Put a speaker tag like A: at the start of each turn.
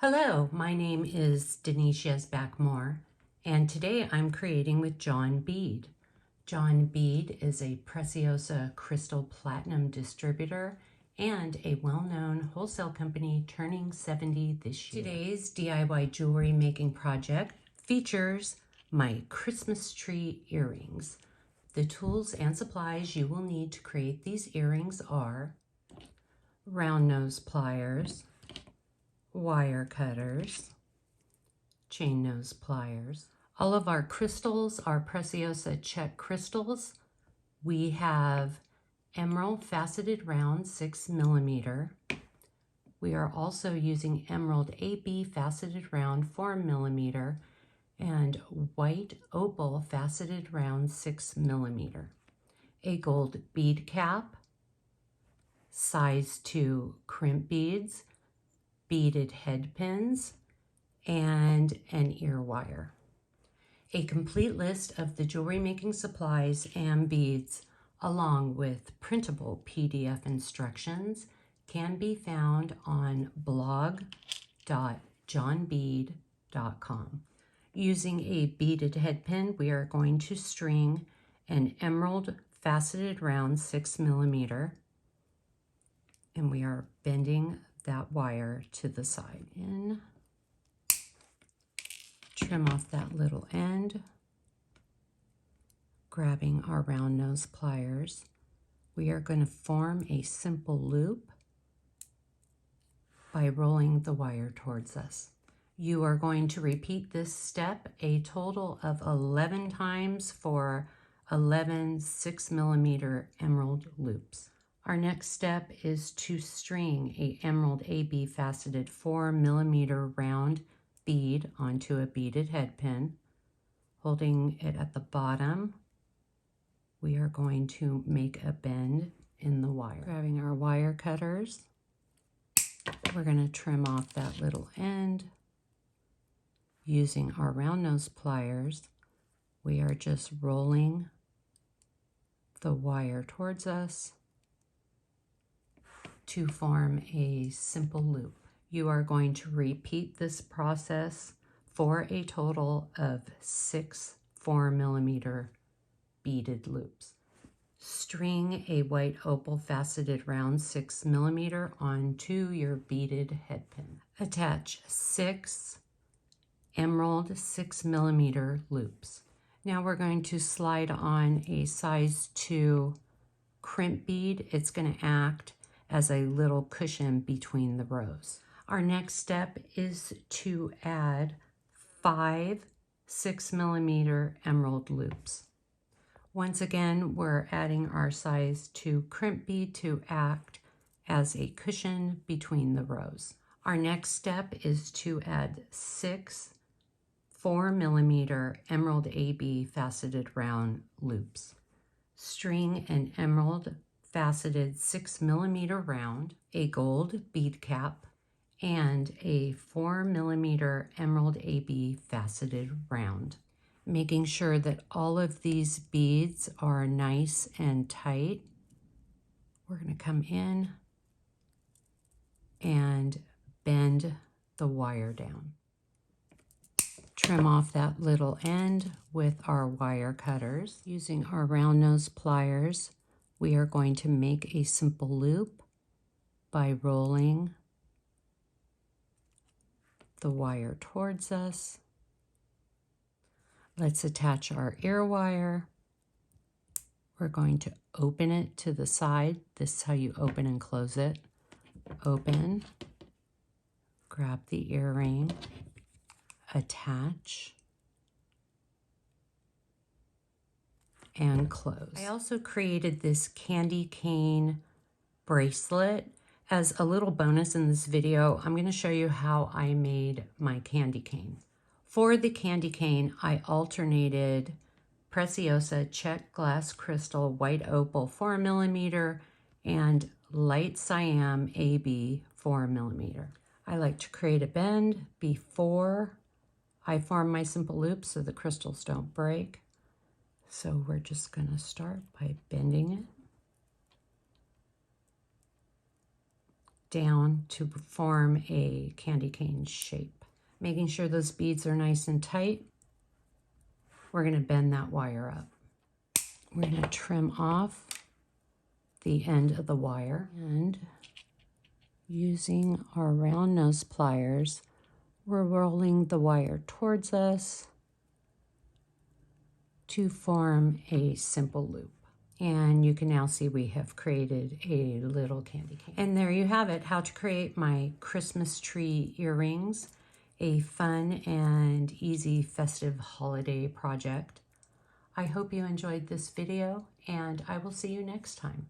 A: Hello, my name is Denise Yezbak Moore, and today I'm creating with John Bead. John Bead is a Preciosa Crystal Platinum distributor and a well-known wholesale company turning 70 this year. Today's DIY jewelry making project features my Christmas tree earrings. The tools and supplies you will need to create these earrings are round nose pliers, wire cutters, chain nose pliers. All of our crystals are Preciosa check crystals. We have emerald faceted round 6mm. We are also using emerald AB faceted round 4mm and white opal faceted round 6mm. A gold bead cap, size 2 crimp beads, beaded head pins, and an ear wire. A complete list of the jewelry making supplies and beads, along with printable PDF instructions, can be found on blog.johnbead.com. Using a beaded head pin, we are going to string an emerald faceted round 6mm, and we are bending that wire to the side. Trim off that little end, grabbing our round nose pliers. We are going to form a simple loop by rolling the wire towards us. You are going to repeat this step a total of 11 times for 11 6mm emerald loops. Our next step is to string a emerald AB faceted 4mm round bead onto a beaded head pin. Holding it at the bottom, we are going to make a bend in the wire. Grabbing our wire cutters, we're going to trim off that little end. Using our round nose pliers, we are just rolling the wire towards us to form a simple loop. You are going to repeat this process for a total of 6 4mm beaded loops. String a white opal faceted round 6mm onto your beaded head pin. Attach 6 emerald 6mm loops. Now we're going to slide on a size 2 crimp bead. It's going to act as a little cushion between the rows. Our next step is to add 5 6mm emerald loops. Once again, we're adding our size 2 crimp bead to act as a cushion between the rows. Our next step is to add 6 4mm emerald AB faceted round loops. String an emerald faceted 6mm round, a gold bead cap, and a 4mm emerald AB faceted round. Making sure that all of these beads are nice and tight, we're going to come in and bend the wire down. Trim off that little end with our wire cutters. Using our round nose pliers, we are going to make a simple loop by rolling the wire towards us. Let's attach our ear wire. We're going to open it to the side. This is how you open and close it. Open, grab the earring, attach, and close. I also created this candy cane bracelet. As a little bonus in this video, I'm going to show you how I made my candy cane. For the candy cane, I alternated Preciosa check glass crystal white opal 4mm and light cyan AB 4mm. I like to create a bend before I form my simple loop so the crystals don't break. So we're just going to start by bending it. down to form a candy cane shape. Making sure those beads are nice and tight, we're going to bend that wire up. We're going to trim off the end of the wire, and using our round nose pliers, we're rolling the wire towards us to form a simple loop. And you can now see we have created a little candy cane. And there you have it, how to create my Christmas tree earrings, a fun and easy festive holiday project. I hope you enjoyed this video, and I will see you next time.